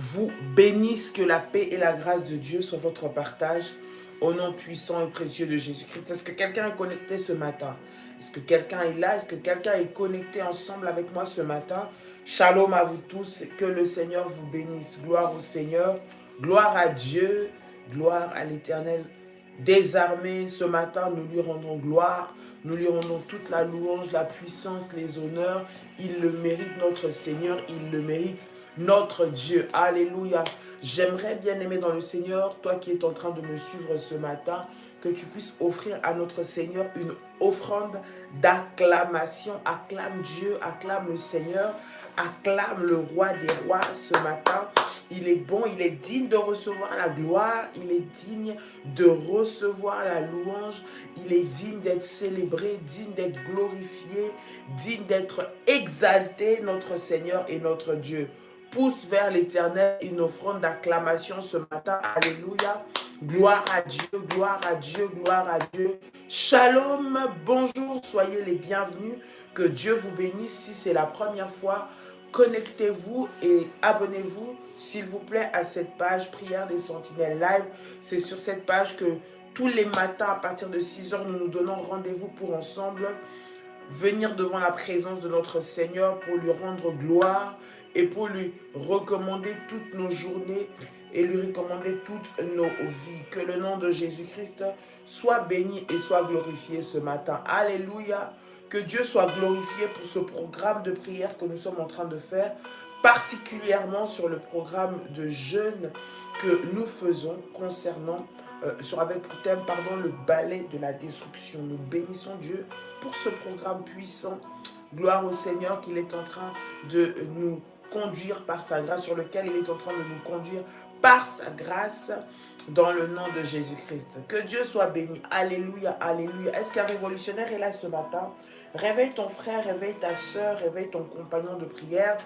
vous bénisse, que la paix et la grâce de Dieu soient votre partage au nom puissant et précieux de Jésus-Christ. Est-ce que quelqu'un est connecté ce matin? Est-ce que quelqu'un est là? Est-ce que quelqu'un est connecté ensemble avec moi ce matin? Shalom à vous tous, que le Seigneur vous bénisse. Gloire au Seigneur, gloire à Dieu, gloire à l'Éternel. Des armées, ce matin, nous lui rendons gloire, nous lui rendons toute la louange, la puissance, les honneurs. Il le mérite, notre Seigneur, il le mérite, notre Dieu. Alléluia. J'aimerais, bien aimé dans le Seigneur, toi qui es en train de me suivre ce matin, que tu puisses offrir à notre Seigneur une offrande d'acclamation. Acclame Dieu, acclame le Seigneur, acclame le roi des rois ce matin. Il est bon, il est digne de recevoir la gloire, il est digne de recevoir la louange, il est digne d'être célébré, digne d'être glorifié, digne d'être exalté, notre Seigneur et notre Dieu. Pousse vers l'Éternel une offrande d'acclamation ce matin. Alléluia. Gloire à Dieu, gloire à Dieu, gloire à Dieu. Shalom, bonjour, soyez les bienvenus. Que Dieu vous bénisse. Si c'est la première fois, connectez-vous et abonnez-vous, s'il vous plaît, à cette page Prière des Sentinelles Live. C'est sur cette page que tous les matins, à partir de 6 h, nous nous donnons rendez-vous pour ensemble venir devant la présence de notre Seigneur pour lui rendre gloire et pour lui recommander toutes nos journées et lui recommander toutes nos vies. Que le nom de Jésus-Christ soit béni et soit glorifié ce matin. Alléluia. Que Dieu soit glorifié pour ce programme de prière que nous sommes en train de faire, particulièrement sur le programme de jeûne que nous faisons concernant, avec pour thème, le balai de la destruction. Nous bénissons Dieu pour ce programme puissant. Gloire au Seigneur qu'il est en train de nous conduire par sa grâce, sur lequel il est en train de nous conduire par sa grâce, dans le nom de Jésus-Christ. Que Dieu soit béni. Alléluia, alléluia. Est-ce qu'un révolutionnaire est là ce matin? Réveille ton frère, réveille ta soeur, réveille ton compagnon de prière,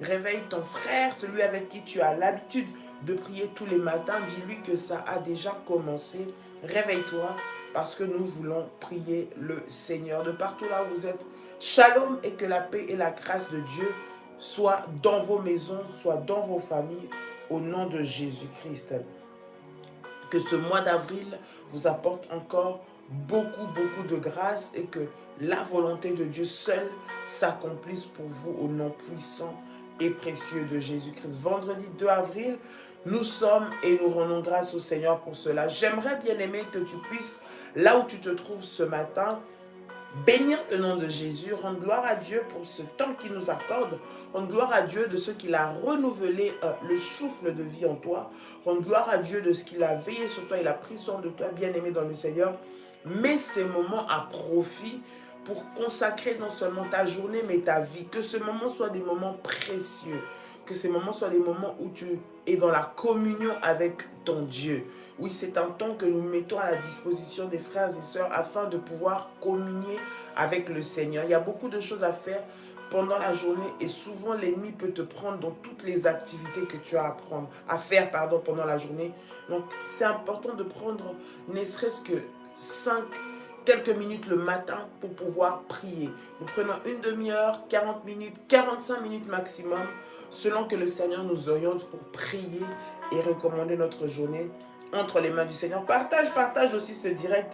réveille ton frère, celui avec qui tu as l'habitude de prier tous les matins. Dis-lui que ça a déjà commencé. Réveille-toi parce que nous voulons prier le Seigneur. De partout là où vous êtes, shalom, et que la paix et la grâce de Dieu soient dans vos maisons, soient dans vos familles, au nom de Jésus-Christ. Que ce mois d'avril vous apporte encore beaucoup de grâce et que la volonté de Dieu seule s'accomplisse pour vous au nom puissant et précieux de Jésus-Christ. Vendredi 2 avril, nous sommes et nous rendons grâce au Seigneur pour cela. J'aimerais, bien aimé, que tu puisses, là où tu te trouves ce matin, bénir le nom de Jésus, rendre gloire à Dieu pour ce temps qu'il nous accorde, rendre gloire à Dieu de ce qu'il a renouvelé le souffle de vie en toi, rendre gloire à Dieu de ce qu'il a veillé sur toi, il a pris soin de toi, bien-aimé dans le Seigneur. Mets ces moments à profit pour consacrer non seulement ta journée, mais ta vie. Que ce moment soit des moments précieux, que ces moments soient des moments où tu es dans la communion avec ton Dieu. Oui, c'est un temps que nous mettons à la disposition des frères et sœurs afin de pouvoir communier avec le Seigneur. Il y a beaucoup de choses à faire pendant la journée et souvent l'ennemi peut te prendre dans toutes les activités que tu as à faire pendant la journée. Donc, c'est important de prendre ne serait-ce que quelques minutes le matin pour pouvoir prier. Nous prenons une demi-heure, 40 minutes, 45 minutes maximum, selon que le Seigneur nous oriente pour prier et recommander notre journée entre les mains du Seigneur. Partage aussi ce direct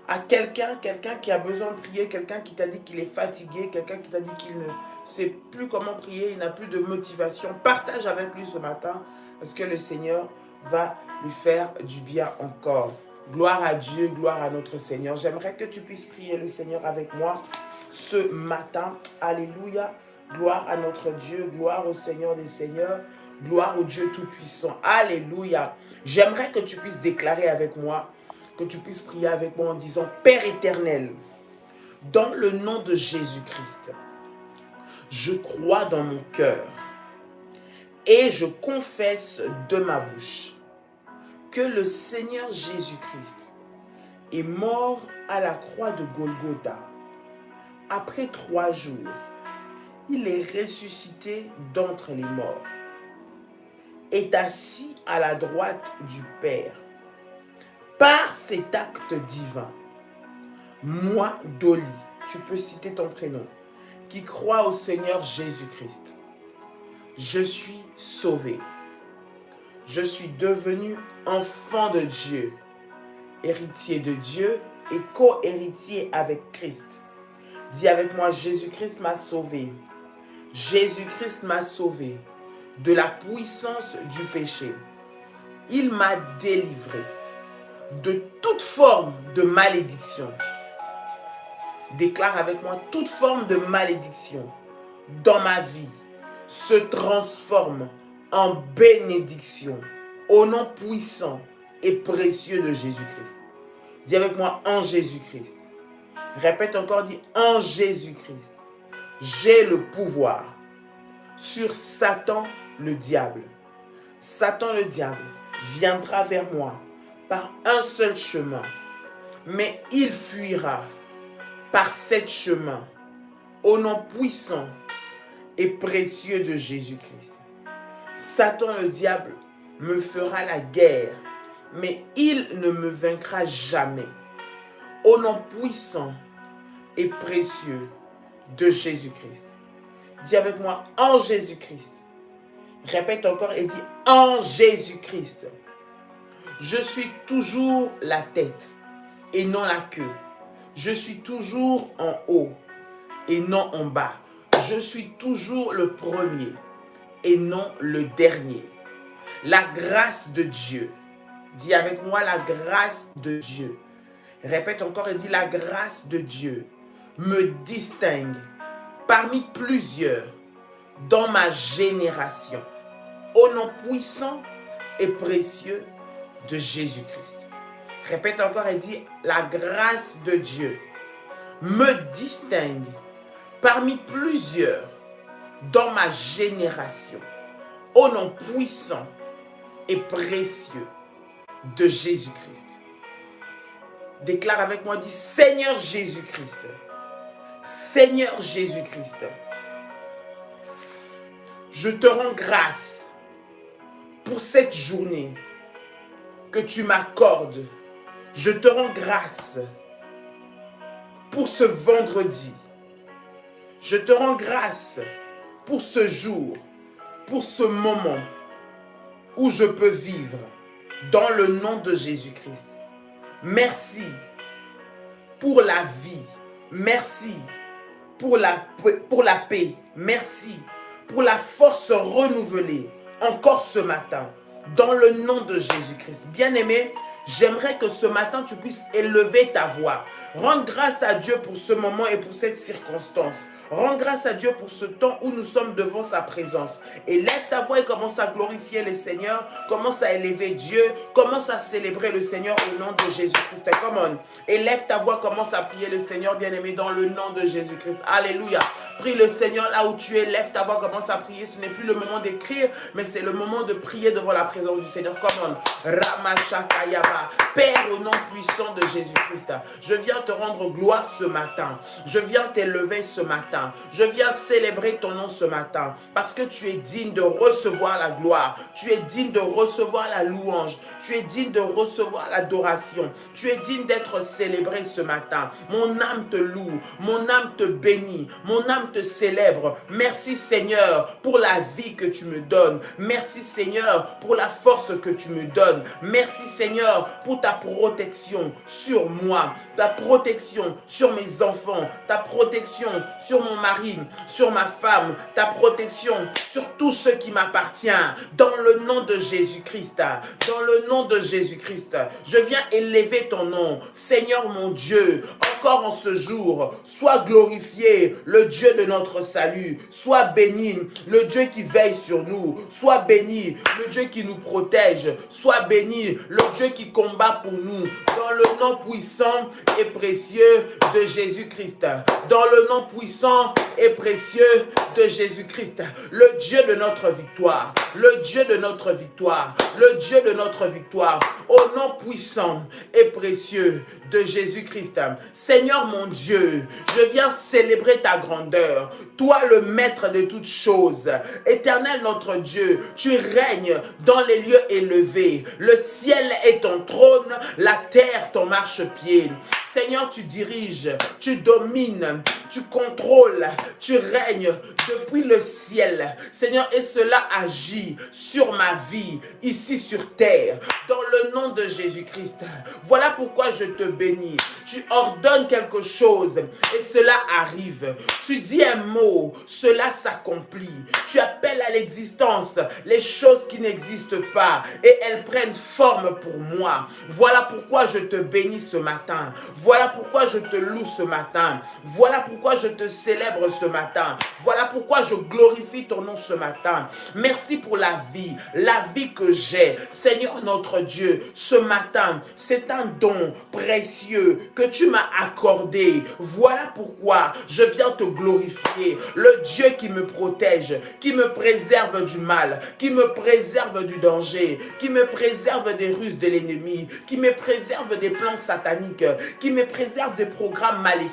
à quelqu'un qui a besoin de prier, quelqu'un qui t'a dit qu'il est fatigué, quelqu'un qui t'a dit qu'il ne sait plus comment prier, il n'a plus de motivation. Partage avec lui ce matin parce que le Seigneur va lui faire du bien encore. Gloire à Dieu, gloire à notre Seigneur. J'aimerais que tu puisses prier le Seigneur avec moi ce matin. Alléluia. Gloire à notre Dieu, gloire au Seigneur des Seigneurs, gloire au Dieu Tout-Puissant. Alléluia. J'aimerais que tu puisses déclarer avec moi, que tu puisses prier avec moi en disant: Père éternel, dans le nom de Jésus-Christ, je crois dans mon cœur et je confesse de ma bouche que le Seigneur Jésus-Christ est mort à la croix de Golgotha. Après 3 jours, il est ressuscité d'entre les morts, est assis à la droite du Père. Par cet acte divin, moi, Dolly, tu peux citer ton prénom, qui croit au Seigneur Jésus-Christ, je suis sauvé, Je suis devenu enfant de Dieu, héritier de Dieu et co-héritier avec Christ. Dis avec moi, Jésus-Christ m'a sauvé. Jésus-Christ m'a sauvé de la puissance du péché. Il m'a délivré de toute forme de malédiction. Déclare avec moi, toute forme de malédiction dans ma vie se transforme en bénédiction au nom puissant et précieux de Jésus-Christ. Dis avec moi, en Jésus-Christ. Répète encore, dis en Jésus-Christ. J'ai le pouvoir sur Satan le diable. Satan le diable viendra vers moi par un seul chemin, mais il fuira par 7 chemins au nom puissant et précieux de Jésus-Christ. Satan le diable me fera la guerre, mais il ne me vaincra jamais. Au nom puissant et précieux de Jésus-Christ. Dis avec moi, en Jésus-Christ. Répète encore et dis, en Jésus-Christ. Je suis toujours la tête et non la queue. Je suis toujours en haut et non en bas. Je suis toujours le premier et non le dernier. La grâce de Dieu. Dis avec moi, la grâce de Dieu. Répète encore et dis, la grâce de Dieu me distingue parmi plusieurs dans ma génération. Au nom puissant et précieux de Jésus-Christ. Répète encore et dis, la grâce de Dieu me distingue parmi plusieurs dans ma génération. Au nom puissant et précieux de Jésus-Christ. Déclare avec moi, dis, Seigneur Jésus-Christ. Seigneur Jésus-Christ. Je te rends grâce pour cette journée que tu m'accordes. Je te rends grâce pour ce vendredi. Je te rends grâce pour ce jour, pour ce moment où je peux vivre dans le nom de Jésus-Christ. Merci pour la vie. Merci pour la paix. Merci pour la force renouvelée encore ce matin. Dans le nom de Jésus-Christ. Bien-aimé, j'aimerais que ce matin, tu puisses élever ta voix. Rends grâce à Dieu pour ce moment et pour cette circonstance. Rends grâce à Dieu pour ce temps où nous sommes devant sa présence. Et lève ta voix et commence à glorifier le Seigneur. Commence à élever Dieu. Commence à célébrer le Seigneur au nom de Jésus-Christ. Come on. Et lève ta voix, commence à prier le Seigneur, bien-aimé, dans le nom de Jésus-Christ. Alléluia. Prie le Seigneur là où tu es. Lève ta voix, commence à prier. Ce n'est plus le moment d'écrire, mais c'est le moment de prier devant la présence du Seigneur. Come on. Ramashakayaba. Père, au nom puissant de Jésus-Christ, je viens te rendre gloire ce matin. Je viens t'élever ce matin. Je viens célébrer ton nom ce matin parce que tu es digne de recevoir la gloire. Tu es digne de recevoir la louange. Tu es digne de recevoir l'adoration. Tu es digne d'être célébré ce matin. Mon âme te loue. Mon âme te bénit. Mon âme te célèbre. Merci Seigneur pour la vie que tu me donnes. Merci Seigneur pour la force que tu me donnes. Merci Seigneur pour ta protection sur moi. Ta protection sur mes enfants. Ta protection sur mon mari, sur ma femme, ta protection sur tout ce qui m'appartient. Dans le nom de Jésus-Christ, dans le nom de Jésus-Christ, je viens élever ton nom. Seigneur mon Dieu, encore en ce jour, sois glorifié, le Dieu de notre salut. Sois béni, le Dieu qui veille sur nous. Sois béni, le Dieu qui nous protège. Sois béni, le Dieu qui combat pour nous. Dans le nom puissant et précieux de Jésus-Christ. Dans le nom puissant et précieux de Jésus-Christ, le Dieu de notre victoire, le Dieu de notre victoire, le Dieu de notre victoire, au nom puissant et précieux de Jésus-Christ. Seigneur mon Dieu, je viens célébrer ta grandeur, toi le maître de toutes choses. Éternel notre Dieu, tu règnes dans les lieux élevés, le ciel est ton trône, la terre ton marchepied. Seigneur, tu diriges, tu domines, tu contrôles, tu règnes depuis le ciel. Seigneur, et cela agit sur ma vie, ici sur terre, dans le nom de Jésus-Christ. Voilà pourquoi je te bénis. Tu ordonnes quelque chose et cela arrive. Tu dis un mot, cela s'accomplit. Tu appelles à l'existence les choses qui n'existent pas et elles prennent forme pour moi. Voilà pourquoi je te bénis ce matin. Voilà pourquoi je te loue ce matin. Voilà pourquoi je te célèbre ce matin. Voilà pourquoi je glorifie ton nom ce matin. Merci pour la vie que j'ai. Seigneur notre Dieu, ce matin, c'est un don précieux que tu m'as accordé. Voilà pourquoi je viens te glorifier. Le Dieu qui me protège, qui me préserve du mal, qui me préserve du danger, qui me préserve des ruses de l'ennemi, qui me préserve des plans sataniques, qui me préserve des programmes maléfiques.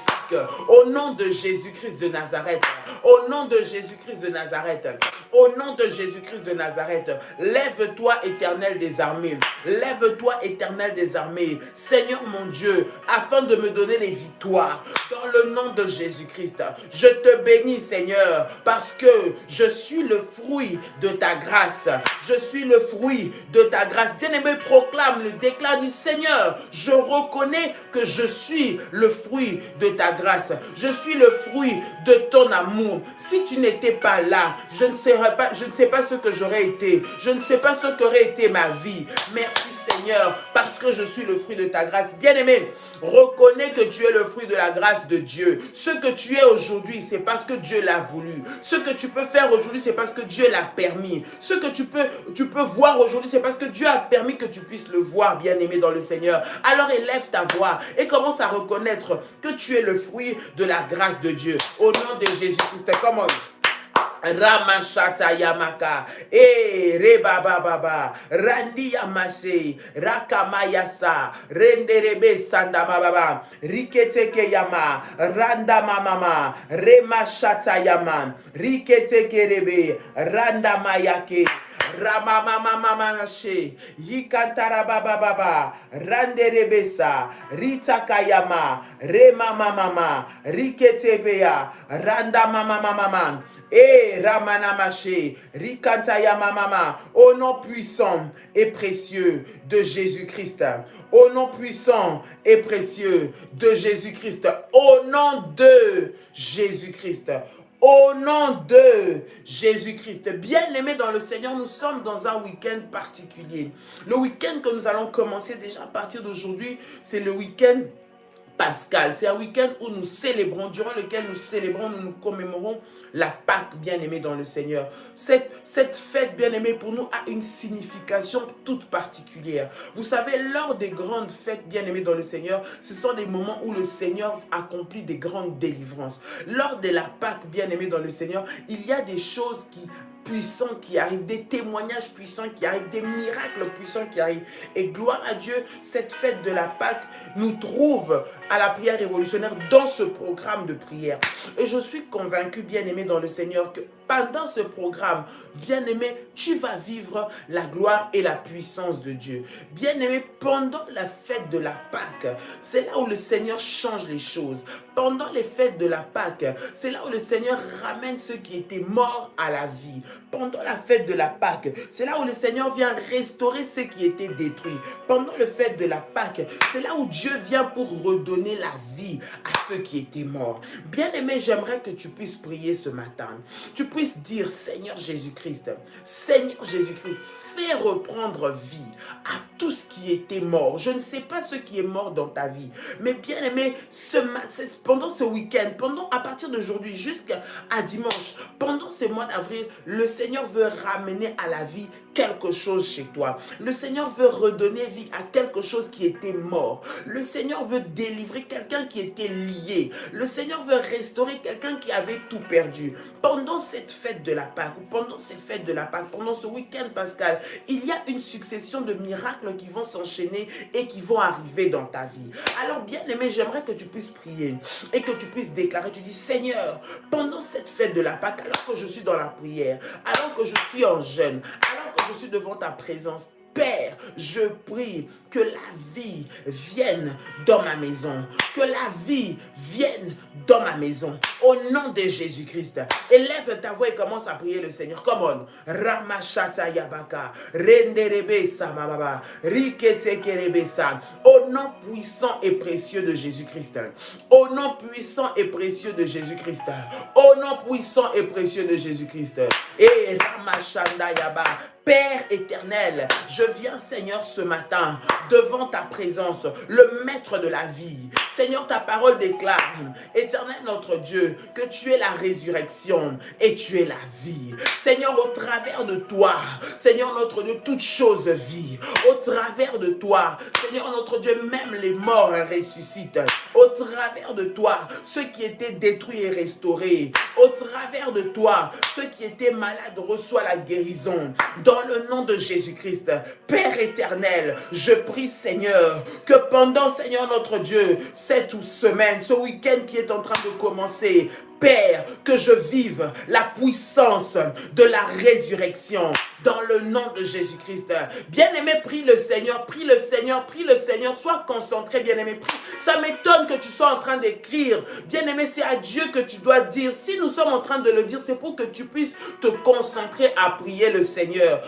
Au nom de Jésus-Christ de Nazareth, au nom de Jésus-Christ de Nazareth, au nom de Jésus-Christ de Nazareth, lève-toi, Éternel des armées, lève-toi, Éternel des armées, Seigneur mon Dieu, afin de me donner les victoires, dans le nom de Jésus-Christ. Je te bénis, Seigneur, parce que je suis le fruit de ta grâce, je suis le fruit de ta grâce. Bien-aimé, proclame, le déclare, dit Seigneur, je reconnais que je suis le fruit de ta grâce, je suis le fruit de ton amour. Si tu n'étais pas là, je ne sais pas ce que j'aurais été, je ne sais pas ce qu'aurait été ma vie. Merci Seigneur, parce que je suis le fruit de ta grâce. Bien-aimé, reconnais que tu es le fruit de la grâce de Dieu. Ce que tu es aujourd'hui, c'est parce que Dieu l'a voulu. Ce que tu peux faire aujourd'hui, c'est parce que Dieu l'a permis. Ce que tu peux voir aujourd'hui, c'est parce que Dieu a permis que tu puisses le voir, bien-aimé dans le Seigneur. Alors élève ta voix et commence à reconnaître que tu es le fruit de la grâce de Dieu. Au nom de Jésus-Christ, comment Ramashata Yamaka, Reba Baba, Randi Yamase, Rakamayasa, Renderebe Sanda Baba, Riketeke Yama, Randa Mama, Remashata Yaman, Riketeke Rebe, Randa Mayake. Ramamamamamashe, Yikantara baba baba, Randerebesa, Ritakayama, Remamamama, Riketebea, Randa mama Ramanamashe, Rikantayama mama, au nom puissant et précieux de Jésus-Christ, au nom puissant et précieux de Jésus-Christ, au nom de Jésus-Christ. Au nom de Jésus-Christ. Bien-aimés dans le Seigneur, nous sommes dans un week-end particulier. Le week-end que nous allons commencer déjà à partir d'aujourd'hui, c'est le week-end Pascal. C'est un week-end où nous célébrons, durant lequel nous célébrons, nous commémorons la Pâque, bien-aimée dans le Seigneur. Cette fête, bien-aimée, pour nous a une signification toute particulière. Vous savez, lors des grandes fêtes, bien-aimées dans le Seigneur, ce sont des moments où le Seigneur accomplit des grandes délivrances. Lors de la Pâque, bien-aimée dans le Seigneur, il y a des choses puissants qui arrivent, des témoignages puissants qui arrivent, des miracles puissants qui arrivent. Et gloire à Dieu, cette fête de la Pâque nous trouve à la prière révolutionnaire dans ce programme de prière. Et je suis convaincu, bien-aimé dans le Seigneur, que pendant ce programme, bien-aimé, tu vas vivre la gloire et la puissance de Dieu. Bien-aimé, pendant la fête de la Pâque, c'est là où le Seigneur change les choses. Pendant les fêtes de la Pâque, c'est là où le Seigneur ramène ceux qui étaient morts à la vie. Pendant la fête de la Pâque, c'est là où le Seigneur vient restaurer ceux qui étaient détruits. Pendant la fête de la Pâque, c'est là où Dieu vient pour redonner la vie à ceux qui étaient morts. Bien-aimé, j'aimerais que tu puisses prier ce matin. Tu puisses dire, Seigneur Jésus-Christ, fais reprendre vie à tout ce qui était mort. Je ne sais pas ce qui est mort dans ta vie, mais bien-aimé, pendant ce week-end, à partir d'aujourd'hui jusqu'à dimanche, pendant ce mois d'avril, le Seigneur veut ramener à la vie quelque chose chez toi. Le Seigneur veut redonner vie à quelque chose qui était mort. Le Seigneur veut délivrer quelqu'un qui était lié. Le Seigneur veut restaurer quelqu'un qui avait tout perdu. Pendant cette fête de la Pâque, ou pendant ces fêtes de la Pâque, pendant ce week-end pascal, il y a une succession de miracles qui vont s'enchaîner et qui vont arriver dans ta vie. Alors bien aimé, j'aimerais que tu puisses prier et que tu puisses déclarer, tu dis, Seigneur, pendant cette fête de la Pâque, alors que je suis dans la prière, alors que je suis en jeûne, alors que je suis devant ta présence, Père, je prie que la vie vienne dans ma maison. Que la vie vienne dans ma maison. Au nom de Jésus-Christ. Élève ta voix et commence à prier le Seigneur. Come on. Ramashata Yabaka. Renderebe Samababa. Rikete Kerebesa. Au nom puissant et précieux de Jésus-Christ. Au nom puissant et précieux de Jésus-Christ. Au nom puissant et précieux de Jésus-Christ. Et Ramashanda Yaba. Père éternel, je viens, Seigneur, ce matin, devant ta présence, le maître de la vie. Seigneur, ta parole déclare, éternel notre Dieu, que tu es la résurrection et tu es la vie. Seigneur, au travers de toi, Seigneur notre Dieu, toute chose vit. Au travers de toi, Seigneur notre Dieu, même les morts ressuscitent. Au travers de toi, ceux qui étaient détruits et restaurés. Au travers de toi, ceux qui étaient malades reçoivent la guérison. Dans le nom de Jésus-Christ, Père éternel, je prie, Seigneur, que pendant, Seigneur notre Dieu, cette semaine, ce week-end qui est en train de commencer, Père, que je vive la puissance de la résurrection dans le nom de Jésus-Christ. Bien-aimé, prie le Seigneur, prie le Seigneur, prie le Seigneur. Sois concentré, bien-aimé, prie. Ça m'étonne que tu sois en train d'écrire. Bien-aimé, c'est à Dieu que tu dois dire. Si nous sommes en train de le dire, c'est pour que tu puisses te concentrer à prier le Seigneur.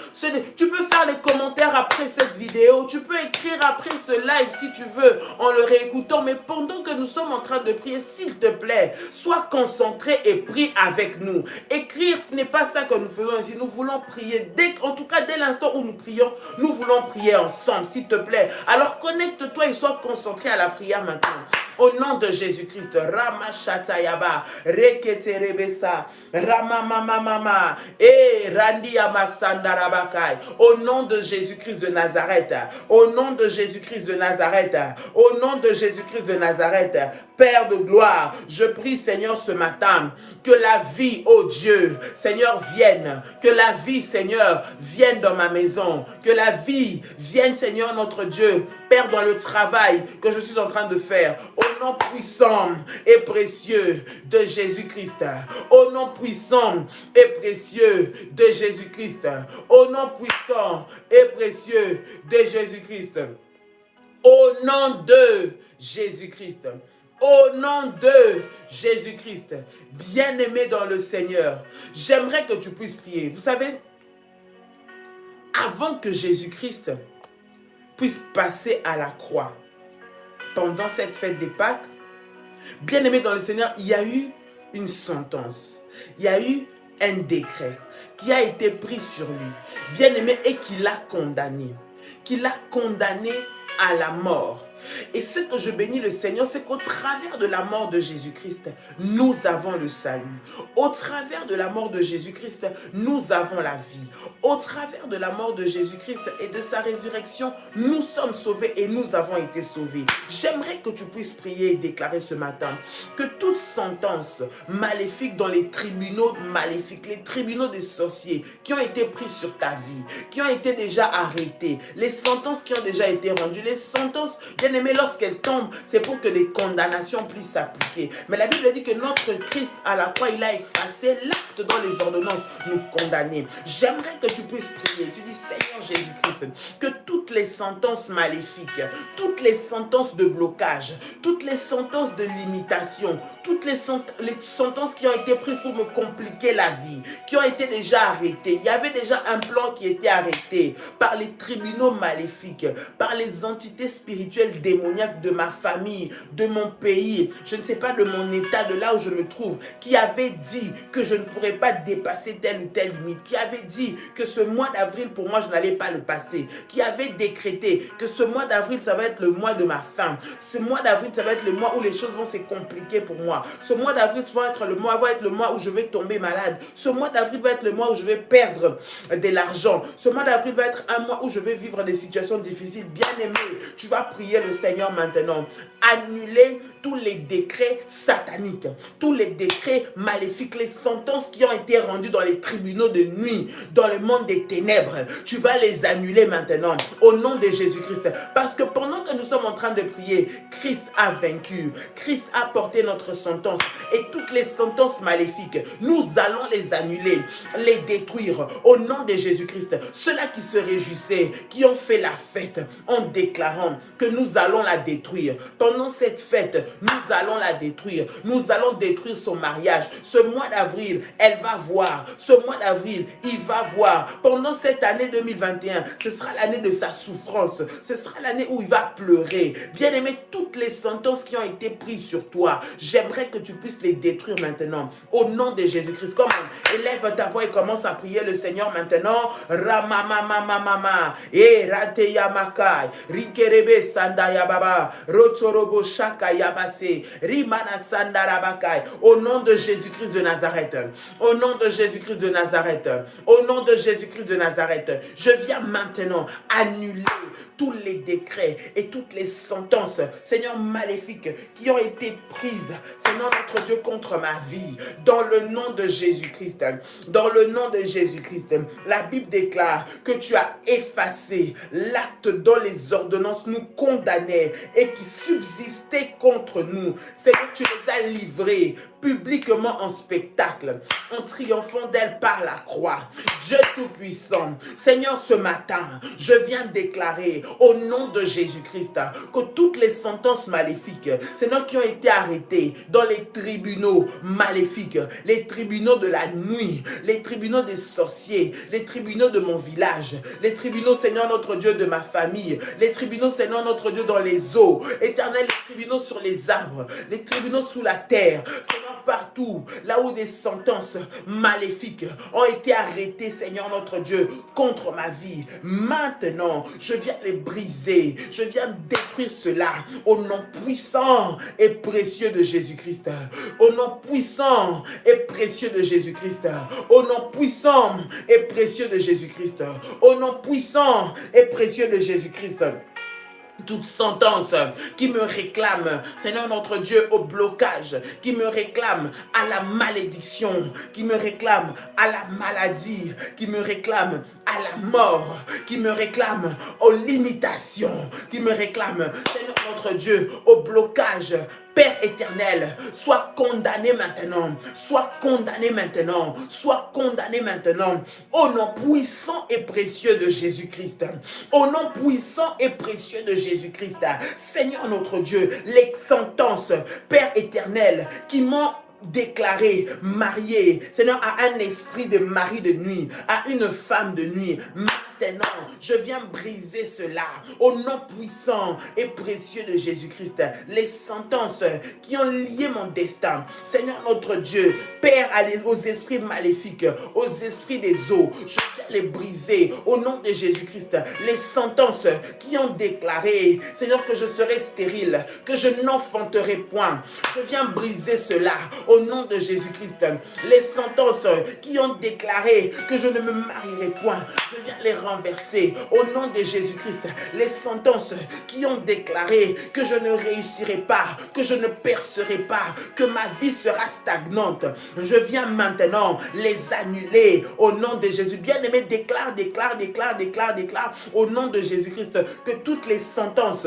Tu peux faire les commentaires après cette vidéo. Tu peux écrire après ce live si tu veux, en le réécoutant. Mais pendant que nous sommes en train de prier, s'il te plaît, sois concentré et prie avec nous. Écrire, ce n'est pas ça que nous faisons ici. Nous voulons prier. En tout cas, dès l'instant où nous prions, nous voulons prier ensemble, s'il te plaît. Alors connecte-toi et sois concentré à la prière maintenant. Au nom de Jésus-Christ, Ramashatayaba, Reketerebesa, Ramamamamama, et Randiyamasandarabakai. Au nom de Jésus-Christ de Nazareth, au nom de Jésus-Christ de Nazareth, au nom de Jésus-Christ de Nazareth, Père de gloire, je prie, Seigneur, ce matin, que la vie, oh Dieu, Seigneur, vienne. Que la vie, Seigneur, vienne dans ma maison. Que la vie vienne, Seigneur, notre Dieu, Père, dans le travail que je suis en train de faire. Au nom puissant et précieux de Jésus-Christ. Au nom puissant et précieux de Jésus-Christ. Au nom puissant et précieux de Jésus-Christ. Au nom de Jésus-Christ. Au nom de Jésus-Christ, bien-aimé dans le Seigneur, j'aimerais que tu puisses prier. Vous savez, avant que Jésus-Christ puisse passer à la croix, pendant cette fête des Pâques, bien-aimé dans le Seigneur, il y a eu une sentence, il y a eu un décret qui a été pris sur lui, bien-aimé, et qui l'a condamné à la mort. Et ce que je bénis le Seigneur, c'est qu'au travers de la mort de Jésus-Christ, nous avons le salut. Au travers de la mort de Jésus-Christ, nous avons la vie. Au travers de la mort de Jésus-Christ et de sa résurrection, nous sommes sauvés et nous avons été sauvés. J'aimerais que tu puisses prier et déclarer ce matin que toute sentence maléfique dans les tribunaux maléfiques, les tribunaux des sorciers qui ont été pris sur ta vie, qui ont été déjà arrêtés, les sentences qui ont déjà été rendues, les sentences, bien aimé, lorsqu'elles tombent, c'est pour que des condamnations puissent s'appliquer. Mais la Bible dit que notre Christ, à la croix, il a effacé l'acte dans les ordonnances nous condamner. J'aimerais que tu puisses prier. Tu dis, Seigneur Jésus-Christ, que toutes les sentences maléfiques, toutes les sentences de blocage, toutes les sentences de limitation, toutes les sentences qui ont été prises pour me compliquer la vie, qui ont été déjà arrêtées. Il y avait déjà un plan qui était arrêté par les tribunaux maléfiques, par les entités spirituelles démoniaques de ma famille, de mon pays, je ne sais pas, de mon état, de là où je me trouve, qui avait dit que je ne pourrais pas dépasser telle ou telle limite, qui avait dit que ce mois d'avril, pour moi, je n'allais pas le passer, qui avait décrété que ce mois d'avril, ça va être le mois de ma fin, ce mois d'avril, ça va être le mois où les choses vont se compliquer pour moi, ce mois d'avril va être le mois où je vais tomber malade, ce mois d'avril va être le mois où je vais perdre de l'argent, ce mois d'avril va être un mois où je vais vivre des situations difficiles. Bien aimé, tu vas prier le Seigneur maintenant. Annuler tous les décrets sataniques, tous les décrets maléfiques, les sentences qui ont été rendues dans les tribunaux de nuit, dans le monde des ténèbres, tu vas les annuler maintenant au nom de Jésus-Christ. Parce que pendant que nous sommes en train de prier, Christ a vaincu, Christ a porté notre sentence et toutes les sentences maléfiques, nous allons les annuler, les détruire au nom de Jésus-Christ. Ceux-là qui se réjouissaient, qui ont fait la fête en déclarant que nous allons la détruire. Pendant cette fête, nous allons la détruire. Nous allons détruire son mariage. Ce mois d'avril, elle va voir. Ce mois d'avril, il va voir. Pendant cette année 2021, ce sera l'année de sa souffrance. Ce sera l'année où il va pleurer. Bien-aimé, toutes les sentences qui ont été prises sur toi, j'aimerais que tu puisses les détruire maintenant. Au nom de Jésus-Christ. Comment? Élève ta voix et commence à prier le Seigneur maintenant. Ramamamamamama. Et rateyamakai. Rikerebe sandaya baba. Rotorobo shaka yabase. Rimana sandarabakai. Au nom de Jésus-Christ de Nazareth. Au nom de Jésus-Christ de Nazareth. Au nom de Jésus-Christ de Nazareth. Je viens maintenant annuler tous les décrets et toutes les sentences, Seigneur, maléfiques qui ont été prises, Seigneur notre Dieu, contre ma vie, dans le nom de Jésus-Christ. Dans le nom de Jésus-Christ, la Bible déclare que tu as effacé l'acte dont les ordonnances nous condamnaient et qui subsistait contre nous. Seigneur, tu les as livrés publiquement en spectacle, en triomphant d'elle par la croix. Dieu Tout-Puissant, Seigneur, ce matin, je viens déclarer au nom de Jésus-Christ que toutes les sentences maléfiques, Seigneur, qui ont été arrêtées dans les tribunaux maléfiques, les tribunaux de la nuit, les tribunaux des sorciers, les tribunaux de mon village, les tribunaux, Seigneur, notre Dieu, de ma famille, les tribunaux, Seigneur, notre Dieu, dans les eaux, Éternel, les tribunaux sur les arbres, les tribunaux sous la terre, Seigneur, partout, là où des sentences maléfiques ont été arrêtées, Seigneur notre Dieu, contre ma vie. Maintenant, je viens les briser, je viens détruire cela au nom puissant et précieux de Jésus-Christ. Au nom puissant et précieux de Jésus-Christ. Au nom puissant et précieux de Jésus-Christ. Au nom puissant et précieux de Jésus-Christ. Toute sentence qui me réclame, Seigneur notre Dieu, au blocage, qui me réclame à la malédiction, qui me réclame à la maladie, qui me réclame à la mort, qui me réclame aux limitations, qui me réclame, Seigneur notre Dieu, au blocage. Père éternel, sois condamné maintenant, sois condamné maintenant, sois condamné maintenant, au nom puissant et précieux de Jésus-Christ, au nom puissant et précieux de Jésus-Christ. Seigneur notre Dieu, les sentences, Père éternel, qui m'ont déclaré marié, Seigneur, à un esprit de mari de nuit, à une femme de nuit. Maintenant, je viens briser cela au nom puissant et précieux de Jésus-Christ. Les sentences qui ont lié mon destin, Seigneur notre Dieu, Père, aux esprits maléfiques, aux esprits des eaux, je viens les briser au nom de Jésus-Christ. Les sentences qui ont déclaré, Seigneur, que je serai stérile, que je n'enfanterai point, je viens briser cela au nom de Jésus-Christ. Les sentences qui ont déclaré que je ne me marierai point, je viens les renverser au nom de Jésus-Christ. Les sentences qui ont déclaré que je ne réussirai pas, que je ne percerai pas, que ma vie sera stagnante, je viens maintenant les annuler au nom de Jésus. Bien-aimé, déclare au nom de Jésus-Christ que toutes les sentences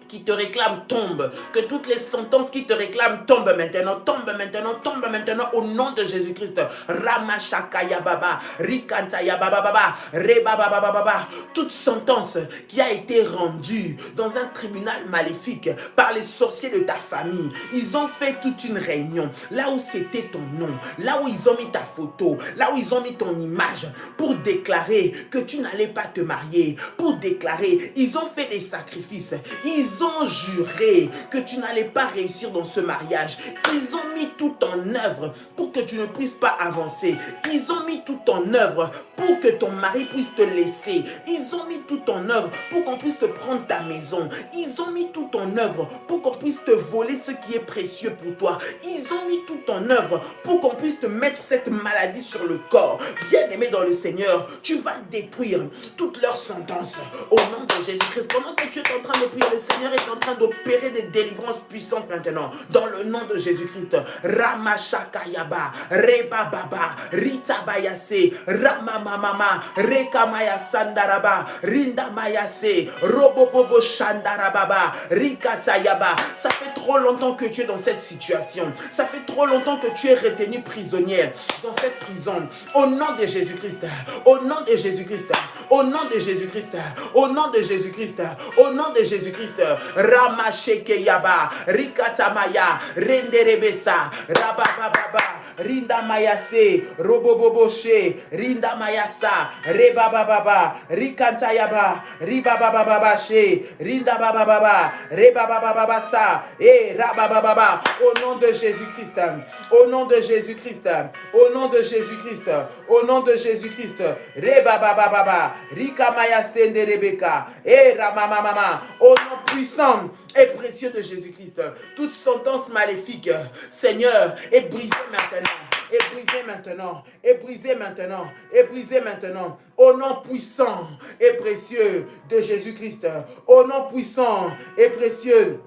qui te réclament tombent, que toutes les sentences qui te réclament tombent maintenant au nom de Jésus-Christ. Ramashakaya baba, Rikantaya baba baba, Rebaba baba baba. Toute sentence qui a été rendue dans un tribunal maléfique par les sorciers de ta famille, ils ont fait toute une réunion, là où c'était ton nom, là où ils ont mis ta photo, là où ils ont mis ton image, pour déclarer que tu n'allais pas te marier, pour déclarer, ils ont fait des sacrifices, ils ont juré que tu n'allais pas réussir dans ce mariage. Ils ont mis tout en œuvre pour que tu ne puisses pas avancer. Ils ont mis tout en œuvre pour que ton mari puisse te laisser. Ils ont mis tout tout en œuvre pour qu'on puisse te prendre ta maison. Ils ont mis tout en œuvre pour qu'on puisse te voler ce qui est précieux pour toi. Ils ont mis tout en œuvre pour qu'on puisse te mettre cette maladie sur le corps. Bien-aimé dans le Seigneur, tu vas détruire toutes leurs sentences au nom de Jésus-Christ. Pendant que tu es en train de prier, le Seigneur est en train d'opérer des délivrances puissantes maintenant. Dans le nom de Jésus-Christ. Ramashakayaba, Rebababa, Ritabayase, Ramamamama, Rekamaya Sandaraba, Rinda Mayase, Robobobo Shandarababa, Rikatayaba. Ça fait trop longtemps que tu es dans cette situation. Ça fait trop longtemps que tu es retenu prisonnière dans cette prison. Au nom de Jésus-Christ, au nom de Jésus-Christ, au nom de Jésus-Christ, au nom de Jésus-Christ, au nom de Jésus-Christ, Ramashekeyaba, Rikatamaya, Renderebesa, Rabababa, Rinda Mayase, Roboboboshe, Rinda Mayasa, Rebababa, Rikantayaba, Ribabababashe, Rinda Bababa, Rebabababasa, et Rabababa, au nom de Jésus-Christ, au nom de Jésus-Christ, au nom de Jésus-Christ, au nom de Jésus-Christ, Rebabababa, Rikamayase de Rebecca, et Ramamama, au nom puissant et précieux de Jésus-Christ, toute sentence maléfique, Seigneur, est brisée maintenant. Et brisé maintenant, et brisé maintenant, et brisé maintenant, au nom puissant et précieux de Jésus-Christ, au nom puissant et précieux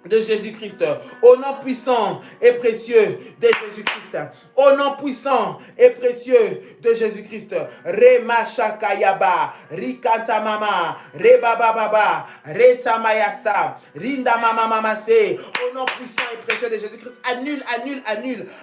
de Jésus-Christ, au nom puissant et précieux de Jésus-Christ, au nom puissant et précieux de Jésus-Christ, Remashakayaba, Rikantamama, Rebababa, Retamayasa, Rindamamamase, au nom puissant et précieux de Jésus-Christ,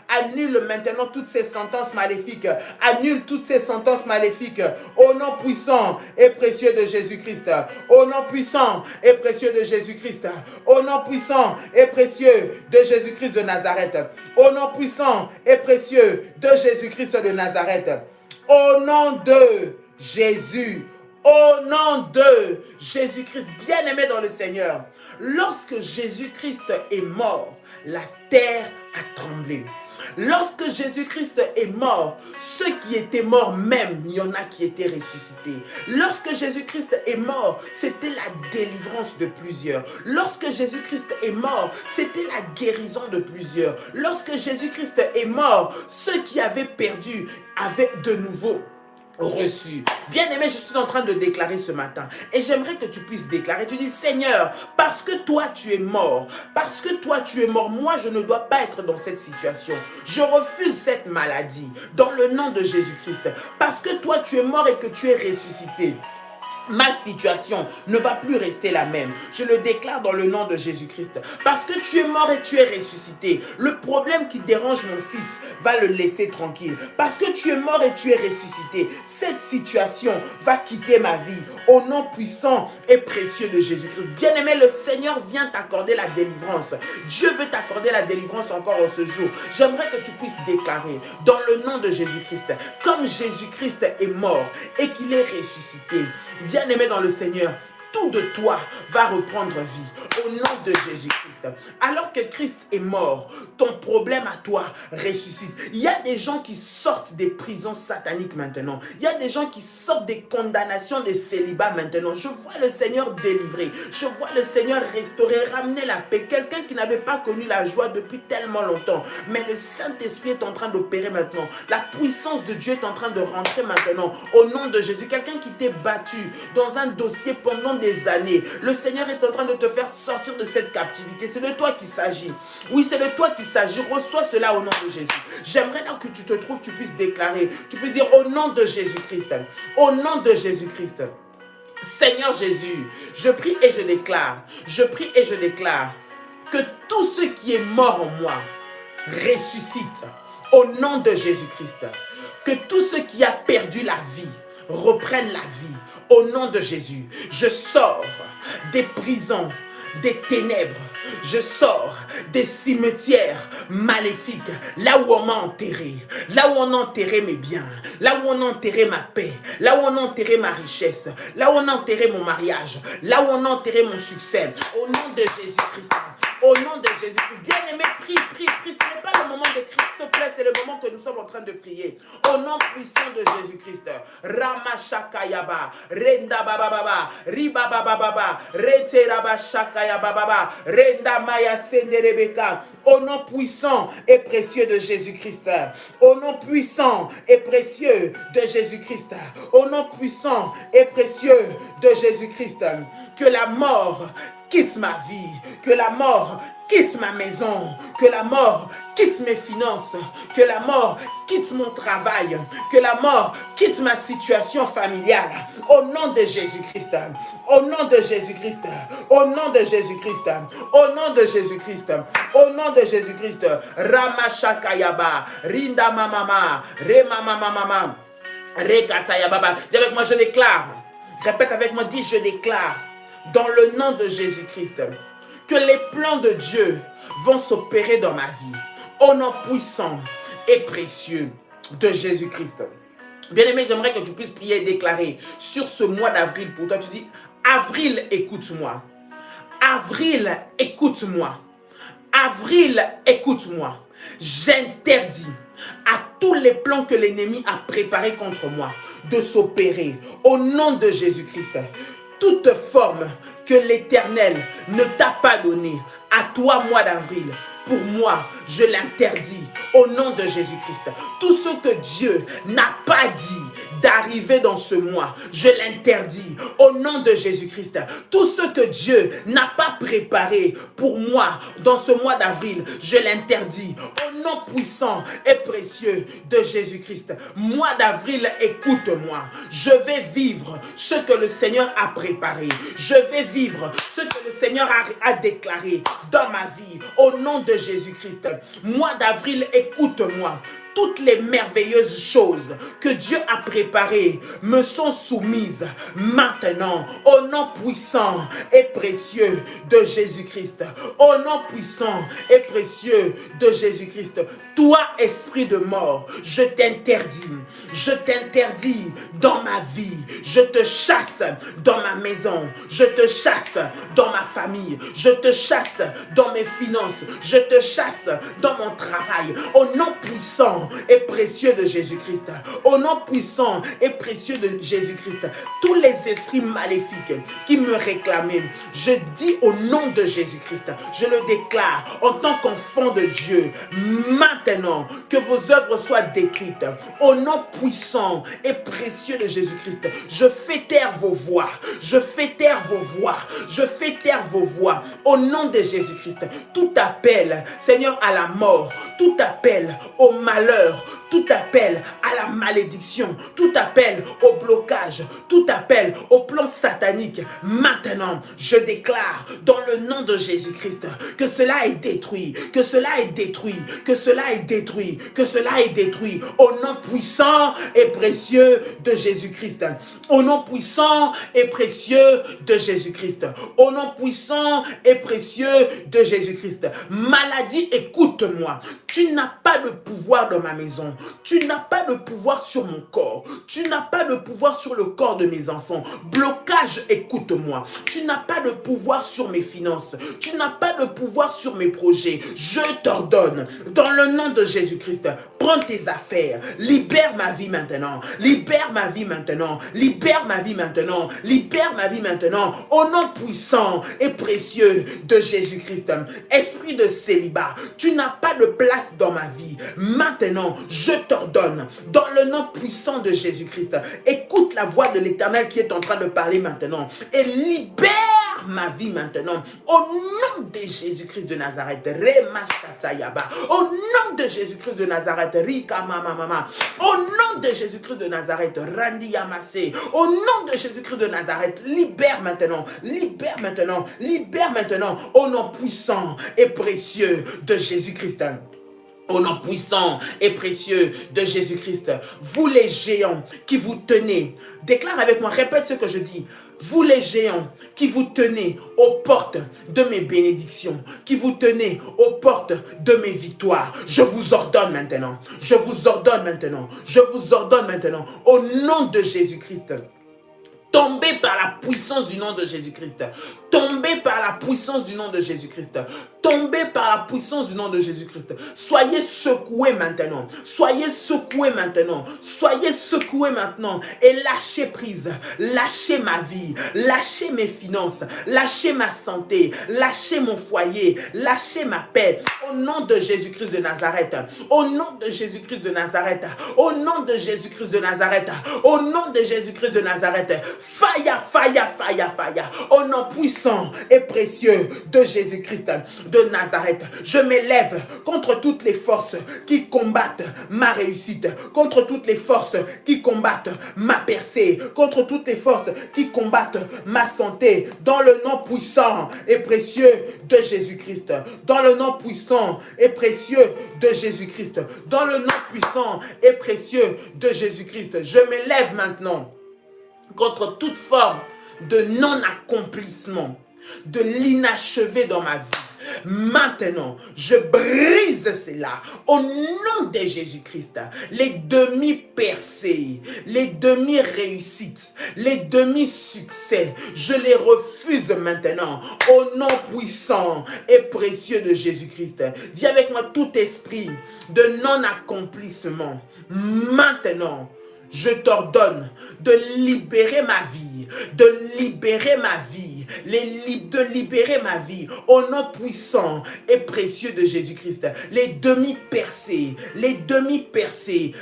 annule maintenant toutes ces sentences maléfiques, annule toutes ces sentences maléfiques, au nom puissant et précieux de Jésus-Christ, au nom puissant et précieux de Jésus-Christ, au nom puissant et précieux de Jésus-Christ de Nazareth, au nom puissant et précieux de Jésus-Christ de Nazareth, au nom de Jésus, au nom de Jésus-Christ, bien-aimé dans le Seigneur. Lorsque Jésus-Christ est mort, la terre a tremblé. Lorsque Jésus-Christ est mort, ceux qui étaient morts même, il y en a qui étaient ressuscités. Lorsque Jésus-Christ est mort, c'était la délivrance de plusieurs. Lorsque Jésus-Christ est mort, c'était la guérison de plusieurs. Lorsque Jésus-Christ est mort, ceux qui avaient perdu avaient de nouveau reçu. Bien-aimé, je suis en train de déclarer ce matin et j'aimerais que tu puisses déclarer. Tu dis, Seigneur, parce que toi tu es mort, moi je ne dois pas être dans cette situation. Je refuse cette maladie dans le nom de Jésus-Christ. Parce que toi tu es mort et que tu es ressuscité, ma situation ne va plus rester la même. Je le déclare dans le nom de Jésus-Christ. Parce que tu es mort et tu es ressuscité, le problème qui dérange mon fils va le laisser tranquille. Parce que tu es mort et tu es ressuscité, cette situation va quitter ma vie au nom puissant et précieux de Jésus-Christ. Bien-aimé, le Seigneur vient t'accorder la délivrance. Dieu veut t'accorder la délivrance encore en ce jour. J'aimerais que tu puisses déclarer dans le nom de Jésus-Christ, comme Jésus-Christ est mort et qu'il est ressuscité, bien-aimé dans le Seigneur, tout de toi va reprendre vie au nom de Jésus-Christ. Alors que Christ est mort, ton problème à toi ressuscite. Il y a des gens qui sortent des prisons sataniques maintenant. Il y a des gens qui sortent des condamnations des célibats maintenant. Je vois le Seigneur délivrer. Je vois le Seigneur restaurer, ramener la paix. Quelqu'un qui n'avait pas connu la joie depuis tellement longtemps. Mais le Saint-Esprit est en train d'opérer maintenant. La puissance de Dieu est en train de rentrer maintenant au nom de Jésus. Quelqu'un qui t'est battu dans un dossier pendant des années. Le Seigneur est en train de te faire sortir de cette captivité. C'est de toi qu'il s'agit. Oui, c'est de toi qu'il s'agit. Reçois cela au nom de Jésus. J'aimerais là que tu te trouves, tu puisses déclarer. Tu peux dire au nom de Jésus-Christ. Au nom de Jésus-Christ. Seigneur Jésus, je prie et je déclare. Je prie et je déclare que tout ce qui est mort en moi ressuscite au nom de Jésus-Christ. Que tout ce qui a perdu la vie reprenne la vie au nom de Jésus. Je sors des prisons, des ténèbres. Je sors des cimetières maléfiques, là où on m'a enterré, là où on a enterré mes biens, là où on a enterré ma paix, là où on a enterré ma richesse, là où on a enterré mon mariage, là où on a enterré mon succès. Au nom de Jésus-Christ, Au nom de Jésus-Christ. Bien-aimé, prie, prie, prie. Ce n'est pas le moment de crier, s'il te plaît, c'est le moment que nous sommes en train de prier. Au nom puissant de Jésus-Christ. Ramashakayaba, Renda Baba, Riba Baba, Rete Rabashakayaba, Renda Maya Senderebeka. Au nom puissant et précieux de Jésus-Christ. Au nom puissant et précieux de Jésus-Christ. Au nom puissant et précieux de Jésus-Christ. Que la mort quitte ma vie, que la mort quitte ma maison, que la mort quitte mes finances, que la mort quitte mon travail, que la mort quitte ma situation familiale. Au nom de Jésus-Christ, au nom de Jésus-Christ, au nom de Jésus-Christ, au nom de Jésus-Christ, au nom de Jésus-Christ. Ramashakayaba, Rinda Mamama, Remamamamama, Rekatayababa. Dis avec moi, je déclare. Répète avec moi, dis je déclare. Dans le nom de Jésus-Christ, que les plans de Dieu vont s'opérer dans ma vie. Au nom puissant et précieux de Jésus-Christ. Bien-aimé, j'aimerais que tu puisses prier et déclarer sur ce mois d'avril pour toi. Tu dis, avril, écoute-moi. Avril, écoute-moi. Avril, écoute-moi. J'interdis à tous les plans que l'ennemi a préparés contre moi de s'opérer. Au nom de Jésus-Christ. Toute forme que l'Éternel ne t'a pas donnée à toi, mois d'avril, pour moi, je l'interdis au nom de Jésus-Christ. Tout ce que Dieu n'a pas dit d'arriver dans ce mois, je l'interdis au nom de Jésus-Christ. Tout ce que Dieu n'a pas préparé pour moi dans ce mois d'avril, je l'interdis au nom puissant et précieux de Jésus-Christ. Mois d'avril, écoute-moi. Je vais vivre ce que le Seigneur a préparé. Je vais vivre ce que le Seigneur a déclaré dans ma vie au nom de Jésus-Christ. Mois d'avril, écoute-moi. Toutes les merveilleuses choses que Dieu a préparées me sont soumises maintenant au nom puissant et précieux de Jésus-Christ. Au nom puissant et précieux de Jésus-Christ. Toi, esprit de mort, je t'interdis dans ma vie. Je te chasse dans ma maison. Je te chasse dans ma famille. Je te chasse dans mes finances. Je te chasse dans mon travail. Au nom puissant et précieux de Jésus-Christ. Au nom puissant et précieux de Jésus-Christ. Tous les esprits maléfiques qui me réclamaient, je dis au nom de Jésus-Christ, je le déclare en tant qu'enfant de Dieu, maintenant que vos œuvres soient détruites. Au nom puissant et précieux de Jésus-Christ, je fais taire vos voix. Je fais taire vos voix. Je fais taire vos voix. Au nom de Jésus-Christ, tout appel, Seigneur, à la mort, tout appel au malheur, tout appel à la malédiction, tout appel au blocage, tout appel au plan satanique. Maintenant, je déclare dans le nom de Jésus-Christ que cela est détruit, que cela est détruit, que cela est détruit, que cela est détruit au nom puissant et précieux de Jésus-Christ. Au nom puissant et précieux de Jésus-Christ. Au nom puissant et précieux de Jésus-Christ. Maladie, écoute-moi. Tu n'as pas de pouvoir dans ma maison. Tu n'as pas de pouvoir sur mon corps. Tu n'as pas de pouvoir sur le corps de mes enfants. Blocage, écoute-moi. Tu n'as pas de pouvoir sur mes finances. Tu n'as pas de pouvoir sur mes projets. Je t'ordonne, dans le nom de Jésus-Christ, prends tes affaires. Libère ma vie maintenant. Libère ma vie maintenant. Libère ma vie maintenant. Libère ma vie maintenant. Au nom puissant et précieux de Jésus-Christ. Esprit de célibat, tu n'as pas de place dans ma vie. Maintenant, je t'ordonne, dans le nom puissant de Jésus-Christ, écoute la voix de l'Éternel qui est en train de parler maintenant et libère ma vie maintenant. Au nom de Jésus-Christ de Nazareth, au nom de Jésus-Christ de Nazareth, au nom de Jésus-Christ de Nazareth, au nom de Jésus-Christ de Nazareth, libère maintenant, libère maintenant, libère maintenant, au nom puissant et précieux de Jésus-Christ. Au nom puissant et précieux de Jésus-Christ. Vous les géants qui vous tenez, déclare avec moi, répète ce que je dis. Vous les géants qui vous tenez aux portes de mes bénédictions, qui vous tenez aux portes de mes victoires, je vous ordonne maintenant, je vous ordonne maintenant, je vous ordonne maintenant, au nom de Jésus-Christ. Tombez par la puissance du nom de Jésus-Christ. Tombez par la puissance du nom de Jésus-Christ. Tombez par la puissance du nom de Jésus-Christ. Soyez secoués maintenant. Soyez secoués maintenant. Soyez secoués maintenant. Et lâchez prise. Lâchez ma vie. Lâchez mes finances. Lâchez ma santé. Lâchez mon foyer. Lâchez ma paix. Au nom de Jésus-Christ de Nazareth. Au nom de Jésus-Christ de Nazareth. Au nom de Jésus-Christ de Nazareth. Au nom de Jésus-Christ de Nazareth. Fire, fire, fire, fire. Au nom puissant et précieux de Jésus-Christ de Nazareth. Je m'élève contre toutes les forces qui combattent ma réussite, contre toutes les forces qui combattent ma percée, contre toutes les forces qui combattent ma santé, dans le nom puissant et précieux de Jésus-Christ. Dans le nom puissant et précieux de Jésus-Christ. Dans le nom puissant et précieux de Jésus-Christ. Je m'élève maintenant contre toute forme de non-accomplissement, de l'inachevé dans ma vie. Maintenant, je brise cela au nom de Jésus-Christ. Les demi-percées, les demi-réussites, les demi-succès, je les refuse maintenant au nom puissant et précieux de Jésus-Christ. Dis avec moi tout esprit de non-accomplissement. Maintenant, je t'ordonne de libérer ma vie, de libérer ma vie, de libérer ma vie au nom puissant et précieux de Jésus-Christ. Les demi-percées,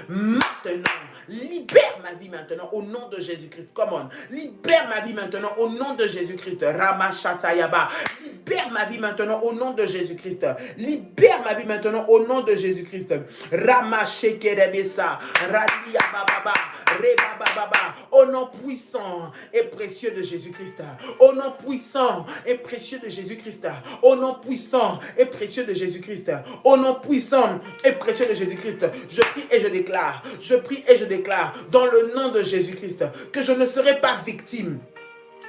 maintenant. Libère ma vie maintenant au nom de Jésus-Christ. Come on. Libère ma vie maintenant au nom de Jésus-Christ. Ramashatayaba. Libère ma vie maintenant au nom de Jésus-Christ. Libère ma vie maintenant au nom de Jésus-Christ. Ramashekerebesa. Radiabababa. Rebababa. Au nom puissant et précieux de Jésus-Christ. Au nom puissant et précieux de Jésus-Christ. Au nom puissant et précieux de Jésus-Christ. Au nom puissant et précieux de Jésus-Christ. Je prie et je déclare. Je prie et je déclare dans le nom de Jésus-Christ que je ne serai pas victime.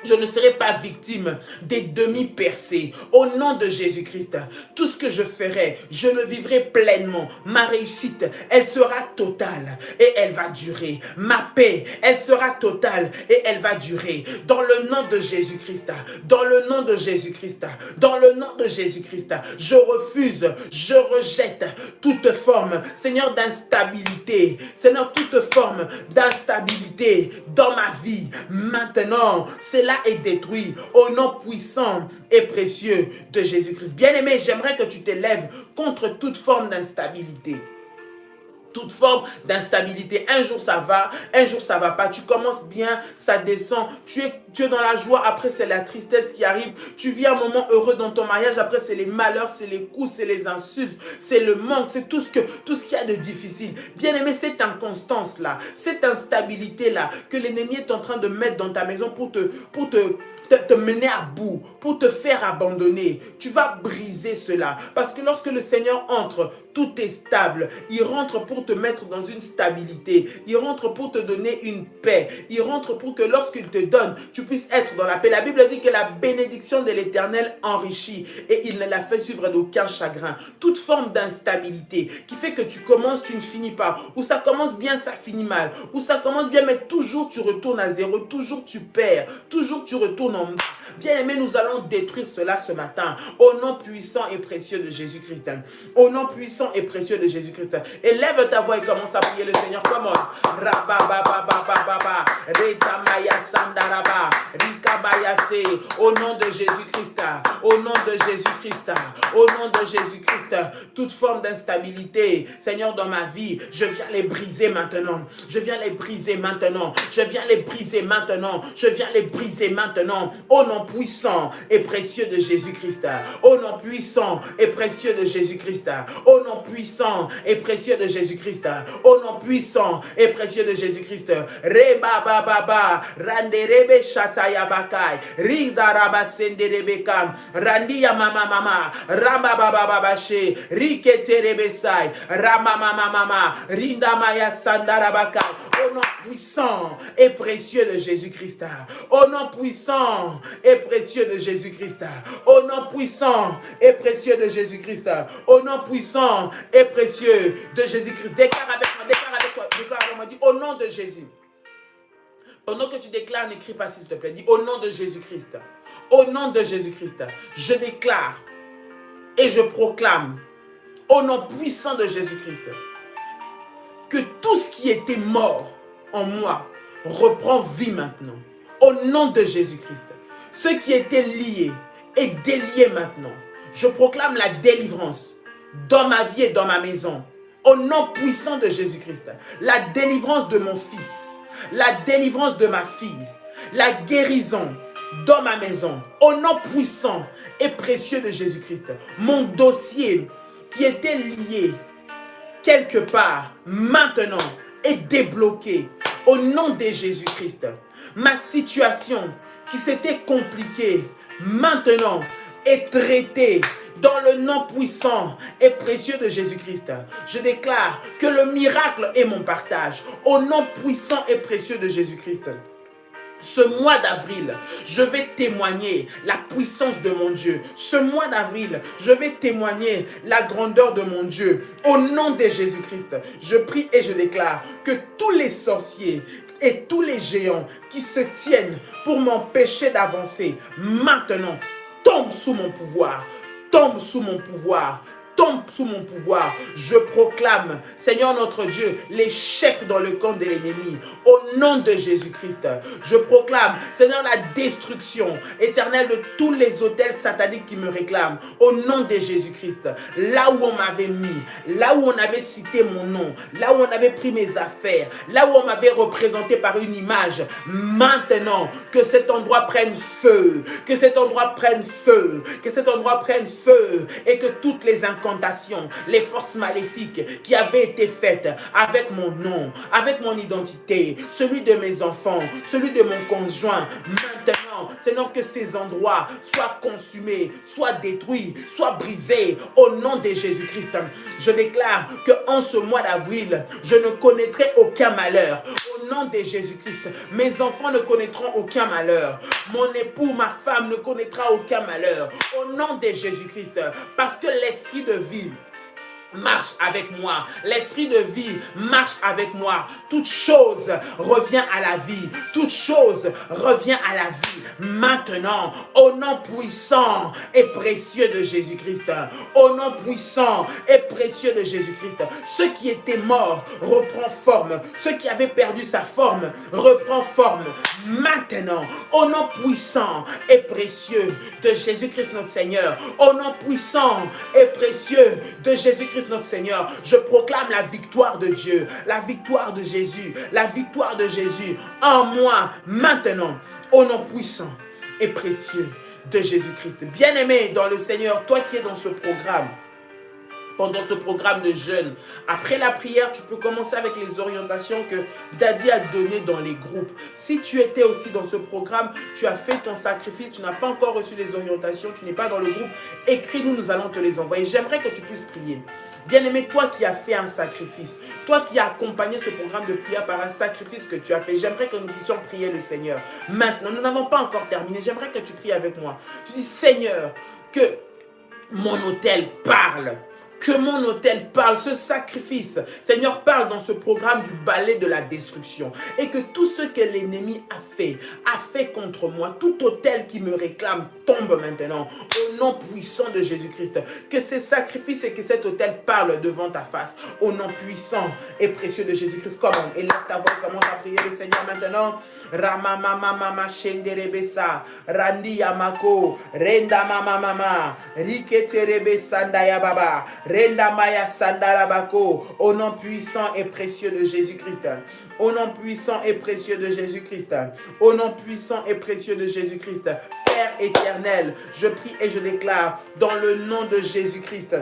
Je ne serai pas victime des demi-percées. Au nom de Jésus-Christ, tout ce que je ferai, je le vivrai pleinement. Ma réussite, elle sera totale et elle va durer. Ma paix, elle sera totale et elle va durer. Dans le nom de Jésus-Christ, dans le nom de Jésus-Christ, dans le nom de Jésus-Christ, je refuse, je rejette toute forme, Seigneur, d'instabilité. Seigneur, toute forme d'instabilité dans ma vie. Maintenant, c'est là est détruit au nom puissant et précieux de Jésus-Christ. Bien-aimé, j'aimerais que tu t'élèves contre toute forme d'instabilité. Toute forme d'instabilité. Un jour ça va, un jour ça va pas. Tu commences bien, ça descend. Tu es dans la joie, après c'est la tristesse qui arrive. Tu vis un moment heureux dans ton mariage, après c'est les malheurs, c'est les coups, c'est les insultes, c'est le manque, c'est tout ce qu'il y a de difficile. Bien aimé, cette inconstance là, cette instabilité là que l'ennemi est en train de mettre dans ta maison pour te mener à bout, pour te faire abandonner. Tu vas briser cela. Parce que lorsque le Seigneur entre, tout est stable. Il rentre pour te mettre dans une stabilité. Il rentre pour te donner une paix. Il rentre pour que lorsqu'il te donne, tu puisses être dans la paix. La Bible dit que la bénédiction de l'Éternel enrichit et il ne la fait suivre d'aucun chagrin. Toute forme d'instabilité qui fait que tu commences, tu ne finis pas. Ou ça commence bien, ça finit mal. Ou ça commence bien, mais toujours tu retournes à zéro. Toujours tu perds. Toujours tu retournes en bas. Bien aimé, nous allons détruire cela ce matin. Au nom puissant et précieux de Jésus-Christ. Au nom puissant et précieux de Jésus-Christ. Élève ta voix et commence à prier le Seigneur. Comment? Au nom de Jésus-Christ. Au nom de Jésus-Christ. Au nom de Jésus-Christ. Toute forme d'instabilité, Seigneur, dans ma vie, je viens les briser maintenant. Je viens les briser maintenant. Je viens les briser maintenant. Je viens les briser maintenant. Au nom puissant et précieux de Jésus-Christ. Au nom puissant et précieux de Jésus-Christ. Au nom puissant et précieux de Jésus-Christ. Au nom puissant et précieux de Jésus-Christ. Reba baba randerebe shataya bakai rida raba senderebe kam randia mama mama ramba baba baba she riketerebe sai rama mama mama rinda maya sandara bakai. Au nom puissant et précieux de Jésus-Christ. Au nom puissant et précieux de Jésus-Christ. Au nom puissant et précieux de Jésus-Christ. Au nom puissant et précieux de Jésus-Christ. Déclare avec moi, déclare avec toi, dis au nom de Jésus. Pendant que tu déclares, n'écris pas s'il te plaît. Dis au nom de Jésus-Christ. Au nom de Jésus-Christ, je déclare et je proclame, au nom puissant de Jésus-Christ, que tout ce qui était mort en moi reprend vie maintenant. Au nom de Jésus-Christ. Ce qui était lié est délié maintenant. Je proclame la délivrance dans ma vie et dans ma maison. Au nom puissant de Jésus-Christ. La délivrance de mon fils. La délivrance de ma fille. La guérison dans ma maison. Au nom puissant et précieux de Jésus-Christ. Mon dossier qui était lié quelque part maintenant est débloqué. Au nom de Jésus-Christ. Ma situation qui s'était compliquée maintenant est traitée dans le nom puissant et précieux de Jésus-Christ. Je déclare que le miracle est mon partage. Au nom puissant et précieux de Jésus-Christ. Ce mois d'avril, je vais témoigner la puissance de mon Dieu. Ce mois d'avril, je vais témoigner la grandeur de mon Dieu. Au nom de Jésus-Christ, je prie et je déclare que tous les sorciers et tous les géants qui se tiennent pour m'empêcher d'avancer, maintenant, tombent sous mon pouvoir. Tombent sous mon pouvoir. Tombe sous mon pouvoir. Je proclame, Seigneur notre Dieu, l'échec dans le camp de l'ennemi. Au nom de Jésus-Christ, je proclame, Seigneur, la destruction éternelle de tous les autels sataniques qui me réclament. Au nom de Jésus-Christ, là où on m'avait mis, là où on avait cité mon nom, là où on avait pris mes affaires, là où on m'avait représenté par une image, maintenant, que cet endroit prenne feu, que cet endroit prenne feu, que cet endroit prenne feu, et que toutes les incantations, les forces maléfiques qui avaient été faites avec mon nom, avec mon identité, celui de mes enfants, celui de mon conjoint, maintenant, Seigneur, que ces endroits soient consumés, soient détruits, soient brisés au nom de Jésus-Christ. Je déclare qu'en ce mois d'avril, je ne connaîtrai aucun malheur. Au nom de Jésus-Christ, mes enfants ne connaîtront aucun malheur. Mon époux, ma femme ne connaîtra aucun malheur. Au nom de Jésus-Christ, parce que l'esprit de vie marche avec moi. L'esprit de vie marche avec moi. Toute chose revient à la vie. Toute chose revient à la vie. Maintenant, au nom puissant et précieux de Jésus-Christ. Au nom puissant et précieux de Jésus-Christ. Ce qui était mort reprend forme. Ce qui avait perdu sa forme reprend forme. Maintenant, au nom puissant et précieux de Jésus-Christ notre Seigneur. Au nom puissant et précieux de Jésus-Christ notre Seigneur, je proclame la victoire de Dieu, la victoire de Jésus, la victoire de Jésus en moi, maintenant, au nom puissant et précieux de Jésus-Christ. Bien-aimé dans le Seigneur, toi qui es dans ce programme, pendant ce programme de jeûne, après la prière, tu peux commencer avec les orientations que Daddy a données dans les groupes. Si tu étais aussi dans ce programme, tu as fait ton sacrifice, tu n'as pas encore reçu les orientations, tu n'es pas dans le groupe, écris-nous, nous allons te les envoyer. J'aimerais que tu puisses prier. Bien-aimé, toi qui as fait un sacrifice, toi qui as accompagné ce programme de prière par un sacrifice que tu as fait, j'aimerais que nous puissions prier le Seigneur. Maintenant, nous n'avons pas encore terminé, j'aimerais que tu pries avec moi. Tu dis, Seigneur, que mon autel parle. Que mon autel parle, ce sacrifice, Seigneur, parle dans ce programme du balai de la destruction. Et que tout ce que l'ennemi a fait contre moi, tout autel qui me réclame tombe maintenant. Au nom puissant de Jésus-Christ. Que ces sacrifices et que cet autel parle devant ta face. Au nom puissant et précieux de Jésus-Christ. Comment? Élève ta voix, commence à prier le Seigneur maintenant. Rama mama shenderebesa, Randi Yamako, Renda mama, Riketerebe Sandaya Baba. Renda Maya Sandarabako, au nom puissant et précieux de Jésus-Christ. Au nom puissant et précieux de Jésus-Christ. Au nom puissant et précieux de Jésus-Christ. Père éternel, je prie et je déclare dans le nom de Jésus-Christ.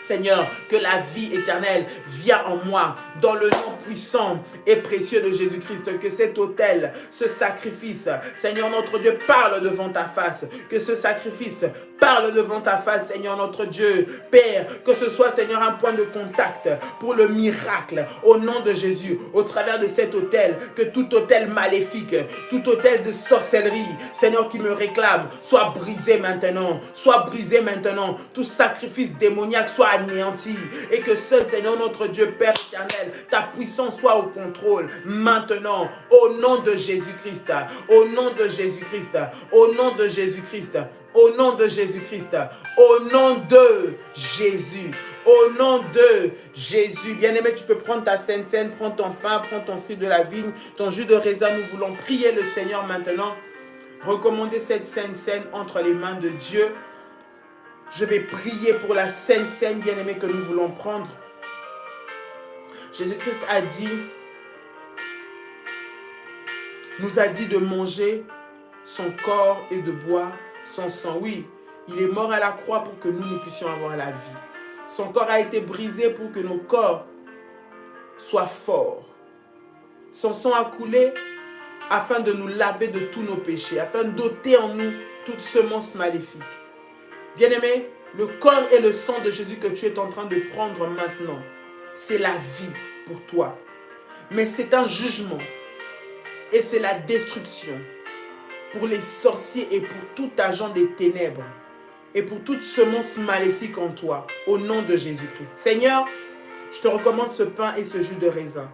Seigneur, que la vie éternelle vienne en moi, dans le nom puissant et précieux de Jésus-Christ, que cet autel, ce sacrifice, Seigneur notre Dieu, parle devant ta face, que ce sacrifice parle devant ta face, Seigneur notre Dieu. Père, que ce soit, Seigneur, un point de contact pour le miracle, au nom de Jésus, au travers de cet autel, que tout autel maléfique, tout autel de sorcellerie, Seigneur, qui me réclame, soit brisé maintenant, soit brisé maintenant, tout sacrifice démoniaque soit anéanti, et que seul, Seigneur notre Dieu, Père éternel, ta puissance soit au contrôle, maintenant, au nom de Jésus-Christ, au nom de Jésus-Christ, au nom de Jésus-Christ, au nom de Jésus-Christ, au nom de Jésus, au nom de Jésus. Bien-aimé, tu peux prendre ta sainte scène, prends ton pain, prends ton fruit de la vigne, ton jus de raisin. Nous voulons prier le Seigneur maintenant. Recommander cette sainte scène entre les mains de Dieu. Je vais prier pour la sainte scène, bien-aimé, que nous voulons prendre. Jésus-Christ a dit, nous a dit de manger son corps et de boire son sang. Oui, il est mort à la croix pour que nous puissions avoir la vie. Son corps a été brisé pour que nos corps soient forts. Son sang a coulé afin de nous laver de tous nos péchés, afin d'ôter en nous toute semence maléfique. Bien-aimé, le corps et le sang de Jésus que tu es en train de prendre maintenant, c'est la vie pour toi. Mais c'est un jugement et c'est la destruction pour les sorciers et pour tout agent des ténèbres et pour toute semence maléfique en toi, au nom de Jésus-Christ. Seigneur, je te recommande ce pain et ce jus de raisin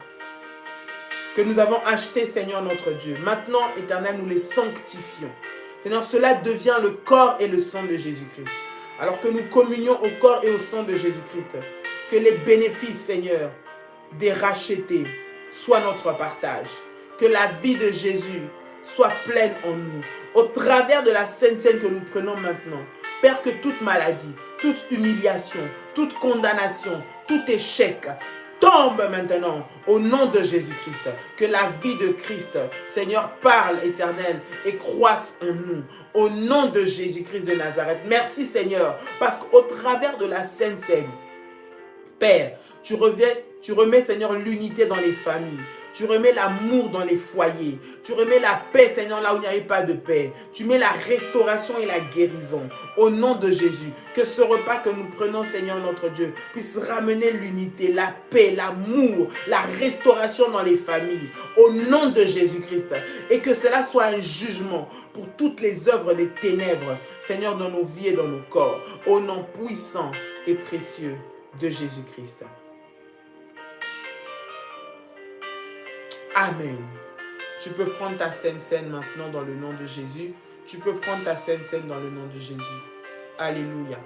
que nous avons acheté, Seigneur notre Dieu. Maintenant, Éternel, nous les sanctifions. Seigneur, cela devient le corps et le sang de Jésus-Christ. Alors que nous communions au corps et au sang de Jésus-Christ, que les bénéfices, Seigneur, des rachetés soient notre partage. Que la vie de Jésus soit pleine en nous. Au travers de la sainte scène que nous prenons maintenant, Père, que toute maladie, toute humiliation, toute condamnation, tout échec tombe maintenant au nom de Jésus-Christ. Que la vie de Christ, Seigneur, parle, Éternel, et croisse en nous. Au nom de Jésus-Christ de Nazareth. Merci, Seigneur, parce qu'au travers de la sainte scène, Père, tu remets, Seigneur, l'unité dans les familles. Tu remets l'amour dans les foyers. Tu remets la paix, Seigneur, là où il n'y avait pas de paix. Tu mets la restauration et la guérison. Au nom de Jésus, que ce repas que nous prenons, Seigneur notre Dieu, puisse ramener l'unité, la paix, l'amour, la restauration dans les familles. Au nom de Jésus-Christ. Et que cela soit un jugement pour toutes les œuvres des ténèbres, Seigneur, dans nos vies et dans nos corps. Au nom puissant et précieux de Jésus-Christ. Amen. Tu peux prendre ta sainte scène maintenant dans le nom de Jésus. Tu peux prendre ta sainte scène dans le nom de Jésus. Alléluia.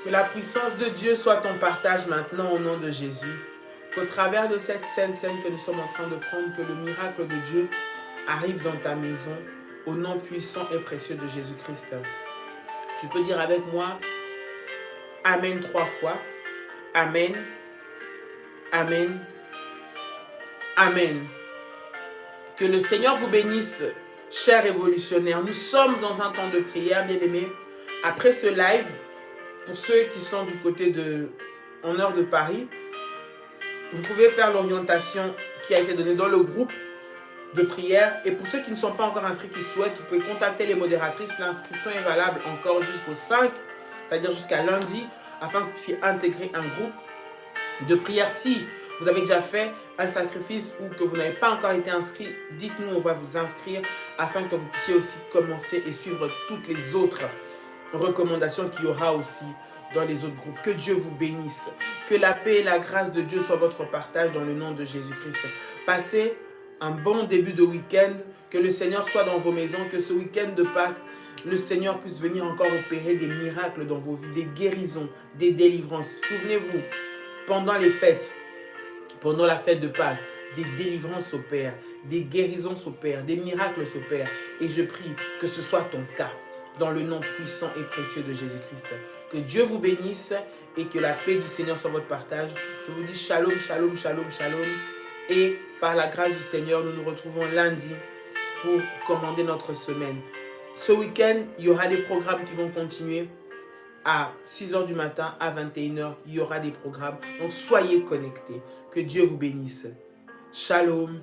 Que la puissance de Dieu soit ton partage maintenant au nom de Jésus. Qu'au travers de cette sainte scène que nous sommes en train de prendre, que le miracle de Dieu arrive dans ta maison au nom puissant et précieux de Jésus-Christ. Tu peux dire avec moi Amen 3 fois. Amen. Amen. Amen. Que le Seigneur vous bénisse, chers révolutionnaires. Nous sommes dans un temps de prière, bien-aimés. Après ce live, pour ceux qui sont du côté en heure de Paris, vous pouvez faire l'orientation qui a été donnée dans le groupe de prière. Et pour ceux qui ne sont pas encore inscrits, qui souhaitent, vous pouvez contacter les modératrices. L'inscription est valable encore jusqu'au 5, c'est-à-dire jusqu'à lundi, afin que vous puissiez intégrer un groupe de prière. Si vous avez déjà fait un sacrifice ou que vous n'avez pas encore été inscrit, dites-nous, on va vous inscrire afin que vous puissiez aussi commencer et suivre toutes les autres recommandations qu'il y aura aussi dans les autres groupes. Que Dieu vous bénisse. Que la paix et la grâce de Dieu soient votre partage dans le nom de Jésus-Christ. Passez un bon début de week-end. Que le Seigneur soit dans vos maisons. Que ce week-end de Pâques, le Seigneur puisse venir encore opérer des miracles dans vos vies, des guérisons, des délivrances. Souvenez-vous, pendant les fêtes, pendant la fête de Pâques, des délivrances s'opèrent, des guérisons s'opèrent, des miracles s'opèrent. Et je prie que ce soit ton cas, dans le nom puissant et précieux de Jésus-Christ. Que Dieu vous bénisse et que la paix du Seigneur soit votre partage. Je vous dis shalom, shalom, shalom, shalom. Et par la grâce du Seigneur, nous nous retrouvons lundi pour commander notre semaine. Ce week-end, il y aura des programmes qui vont continuer. À 6 h du matin, à 21 h, il y aura des programmes. Donc soyez connectés. Que Dieu vous bénisse. Shalom.